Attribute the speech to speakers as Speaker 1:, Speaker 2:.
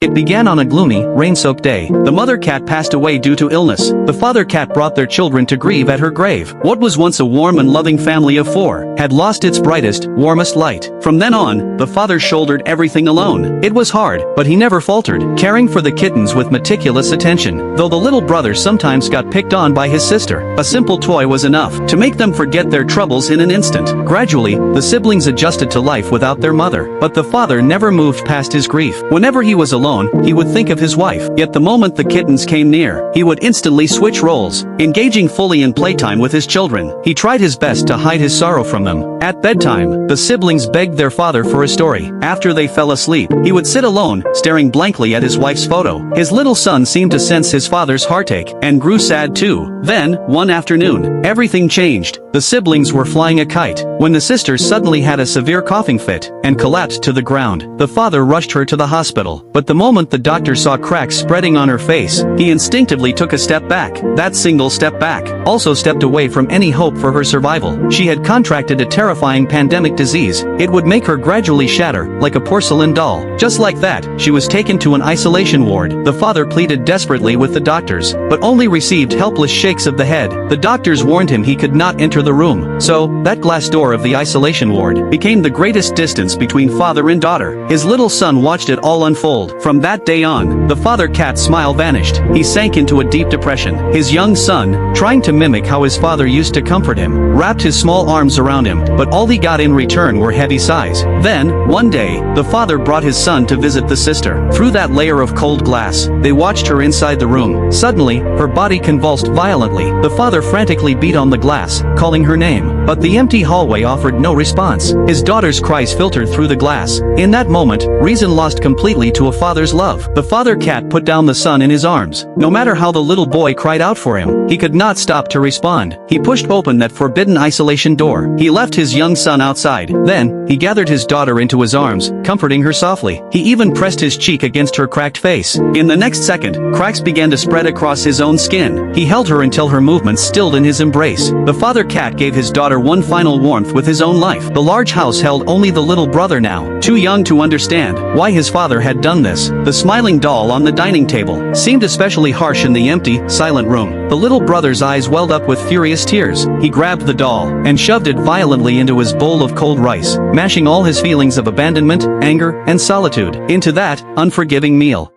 Speaker 1: It began on a gloomy, rain-soaked day. The mother cat passed away due to illness. The father cat brought their children to grieve at her grave. What was once a warm and loving family of 4 had lost its brightest, warmest light. From then on, the father shouldered everything alone. It was hard, but he never faltered, caring for the kittens with meticulous attention. Though the little brother sometimes got picked on by his sister, a simple toy was enough to make them forget their troubles in an instant. Gradually, the siblings adjusted to life without their mother, but the father never moved past his grief. Whenever he was alone, he would think of his wife, yet the moment the kittens came near, he would instantly switch roles, engaging fully in playtime with his children. He tried his best to hide his sorrow from them. At bedtime, the siblings begged their father for a story. After they fell asleep, he would sit alone, staring blankly at his wife's photo. His little son seemed to sense his father's heartache, and grew sad too. Then, one afternoon, everything changed. The siblings were flying a kite, when the sister suddenly had a severe coughing fit, and collapsed to the ground. The father rushed her to the hospital, but the moment the doctor saw cracks spreading on her face, he instinctively took a step back. That single step back also stepped away from any hope for her survival. She had contracted a terrifying pandemic disease. It would make her gradually shatter, like a porcelain doll. Just like that, she was taken to an isolation ward. The father pleaded desperately with the doctors, but only received helpless shakes of the head. The doctors warned him he could not enter the room. So, that glass door of the isolation ward became the greatest distance between father and daughter. His little son watched it all unfold. From that day on, the father cat's smile vanished. He sank into a deep depression. His young son, trying to mimic how his father used to comfort him, wrapped his small arms around him, but all he got in return were heavy sighs. Then, one day, the father brought his son to visit the sister. Through that layer of cold glass, they watched her inside the room. Suddenly, her body convulsed violently. The father frantically beat on the glass, calling her name, but the empty hallway offered no response. His daughter's cries filtered through the glass. In that moment, reason lost completely to a father's love. The father cat put down the son in his arms. No matter how the little boy cried out for him, he could not stop to respond. He pushed open that forbidden isolation door. He left his young son outside. Then, he gathered his daughter into his arms, comforting her softly. He even pressed his cheek against her cracked face. In the next second, cracks began to spread across his own skin. He held her until her movements stilled in his embrace. The father cat gave his daughter one final warmth with his own life. The large house held only the little brother now, too young to understand why his father had done this. The smiling doll on the dining table seemed especially harsh in the empty, silent room. The little brother's eyes welled up with furious tears. He grabbed the doll and shoved it violently into his bowl of cold rice, mashing all his feelings of abandonment, anger, and solitude into that unforgiving meal.